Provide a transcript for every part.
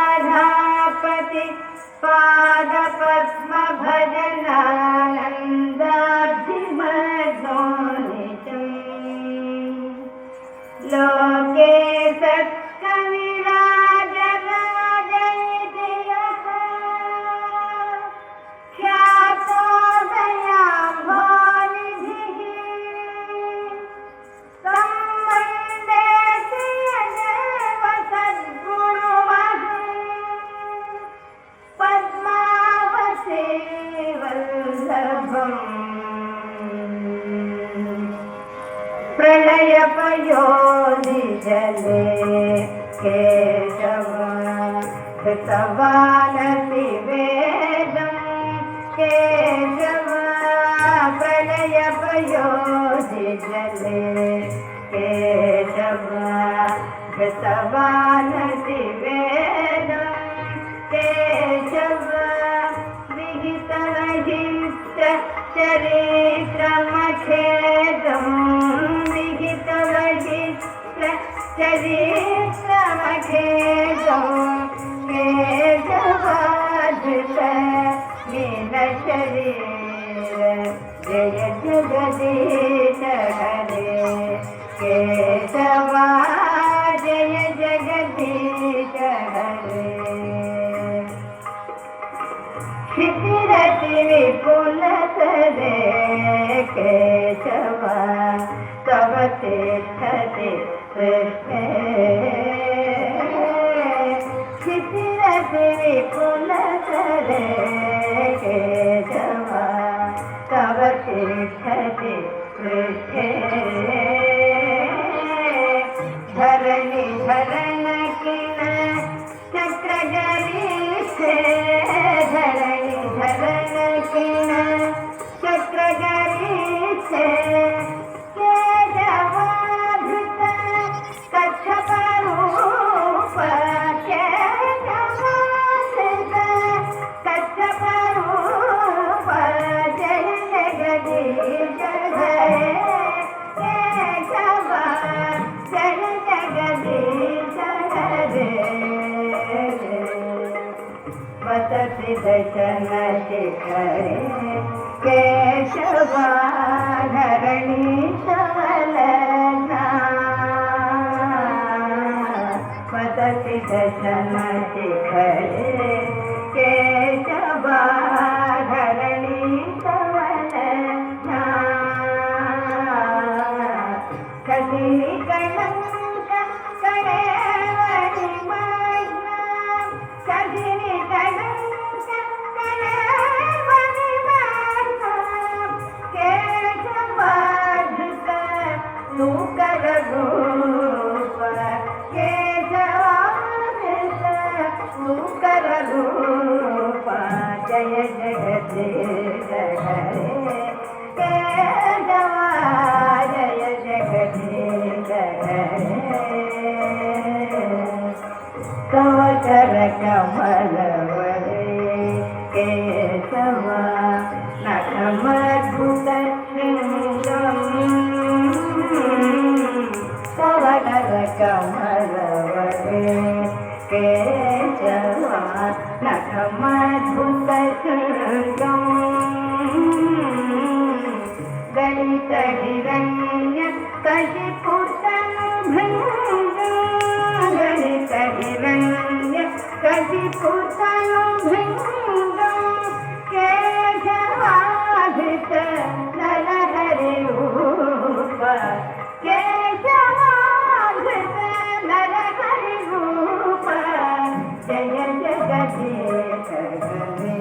श्रीराधापति पादपद्म भजनानन्दाब्धिमध्वनितं लोके सत्कविराजराजयति यः ख्यातो दयाम्भोनिधिः तं वन्दे श्रियदेव सद्गुरुमहं पद्मावतीवल्लभम् प्रलयपयोनिजले केशव कृतवानसि वेदं केशव प्रलयपयोनिजले केशव कृतवानसि वेदं केशव विहितवहिष्ट चरित्रमखेदं विहितवहिष्ट चरित्रमखेदं केशवाधृत मीनशरीर जय जगदीश हरे केशवा जय जगदीश हरे क्षितिरति विपुलतरे केशव तव तिष्ठति कृष्णे क्षितिरति विपुलतरे केशव तव तिष्ठति कृष्णे धरणि धरणकिन चक्रगरीषे धरणि धरणकिन चक्रगरीषे केशवाधृत कच्छपरूप केशवाधृत कच्छपरूप जय जगदीश हरे केशव जय जगदीश हरे वसति दशन शिखरे केशवा धरणीशवलना वसति दशन शिखरे केशवा धरणीशवलना कलिकलंक कलेवरि मग्ना कलिकलंक कलेवरि मग्ना केशवाधृत नूकर रूप केशवाधृत नूकर रूप जय जगदीश हरे केशवा जय जगदीश हरे तव कर कमलवरे केशव नखमद्भुतशृङ्गम् तव कर कमलवरे केशव नखमद्भुतशृङ्गम् गणित हिरण्य कशिपुतनुभृङ्गम् गणित हिरण्य कशिपुतनुभृङ्गम् केशवाधृत नरहरिरूप केशवाधृत नरहरिरूप जय जगदीश हरे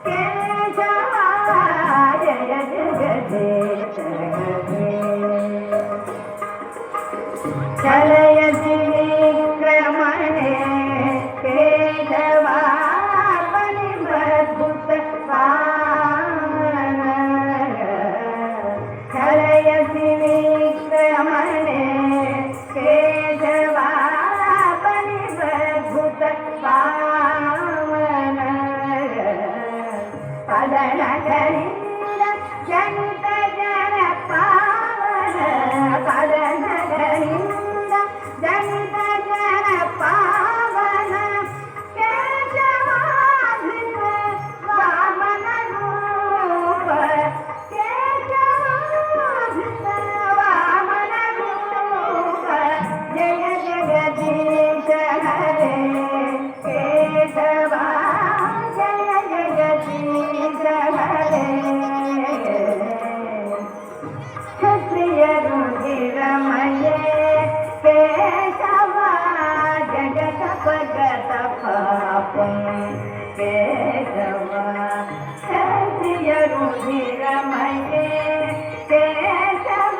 केशवा जय जगदीश हरे चलयति विक्रमणे केशवा परिबद्धुत पावन चलयति विक्रमणे केशवा परिबद्धुत पावन केशव क्षत्रिय रुधिरमये केशव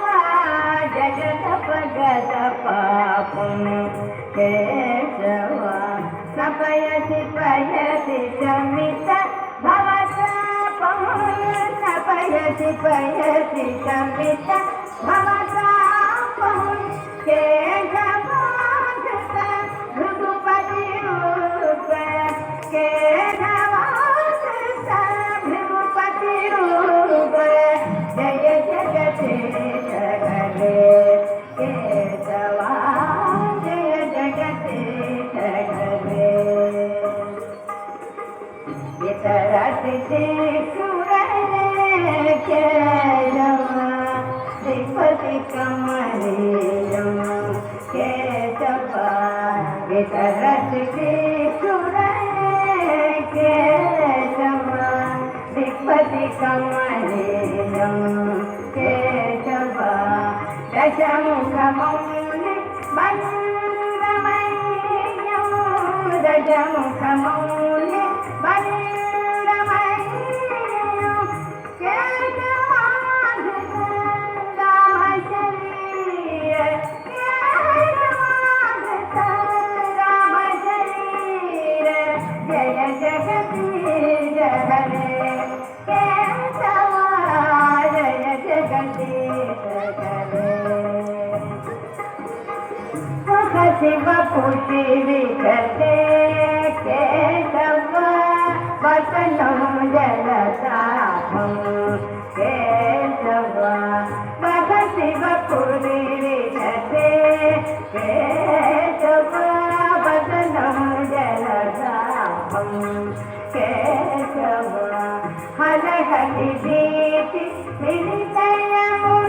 जगत भगत पापं केशव नपयसि पयसि शमित भवतापं नपयसि पयसि शमित भवतापं केशव भृगुपति रूप केशव भृगुपति रूप जय जगदीश हरे केशव जय जगदीश हरे वितरति सुरने केशव श्रीपति कमलीयं केशव वितरति सुरने केशव श्रीपति कमलीयं केशव दशमुखमौलि वन्दमय्यं दशमुखमौलि वन्दमय्यं केशवाधृत रामशरीर केशवाधृत रामशरीर जय जगदीश हरे केशव जय जगदीश हरे शिव पुषि विकटे केशव वसनं जलसाभं केशव वस शिव पुरि विकटे केशव वसनं जलसाभं केशव हल हलि भीति मिलितयमुनाभं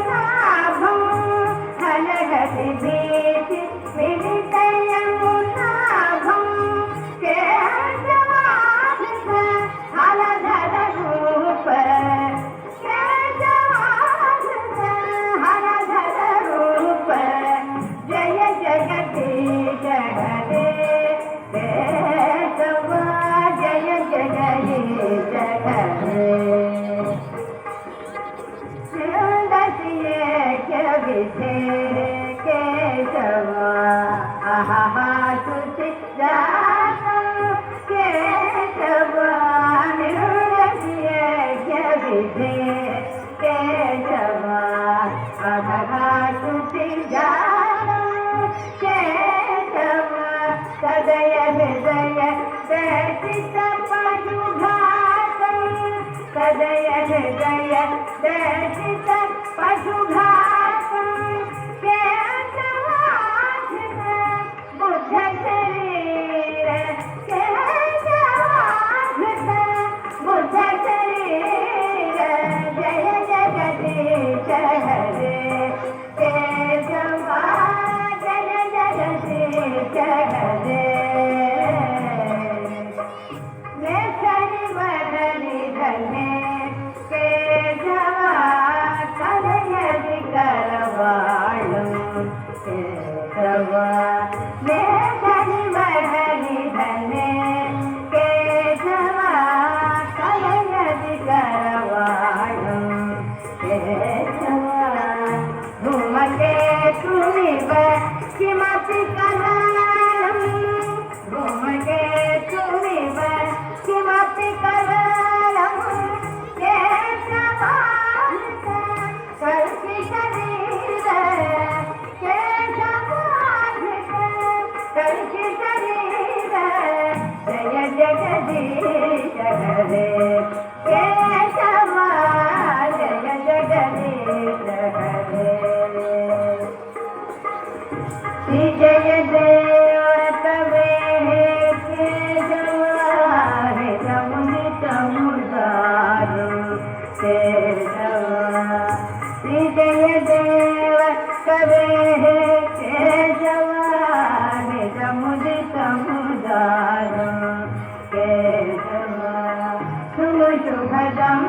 हल हलि भीति मिलितयमुनाभं केशवाधृत हलधर रूप केशवाधृत हलधर रूप जय जगदीश हरे केशव जय जगदीश हरे विषे केशव आहा तुझे जातं केशव विषे केशव आहा तुझे जातं केशव सदय हृदय दर्शित पशुघातं सदय हृदय दर्शित पशुघातं केशवाधृत बुद्ध शरीर केशवाधृत बुद्ध शरीर जय जगदीश हरे केशव जय जगदीश हरे मैं शनिवरनि धने केशव कलयदि करवाळं केशव मैं शनिवरनि धने केशव कलयदि करवाळं केशव धूमकेतुमिव किमपि कलनं धूमकेतुमिव किमपि कलनं केशवाधृत कल्पितनीर केशवाधृत कल्पितनीर जय जगदीश हरे केशव जय जगदीश हरे श्री जय देव तवे केशव हे समुदित मुदार केशव श्री जय देव तवे केशव हे समुदित मुदार केशव शुभ शुभदं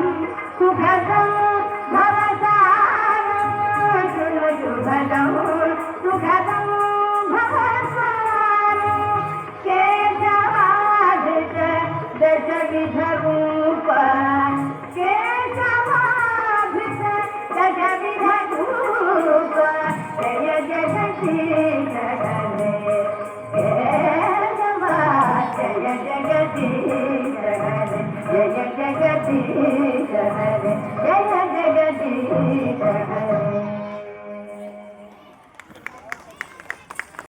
जगदीश हरे जय जगदीश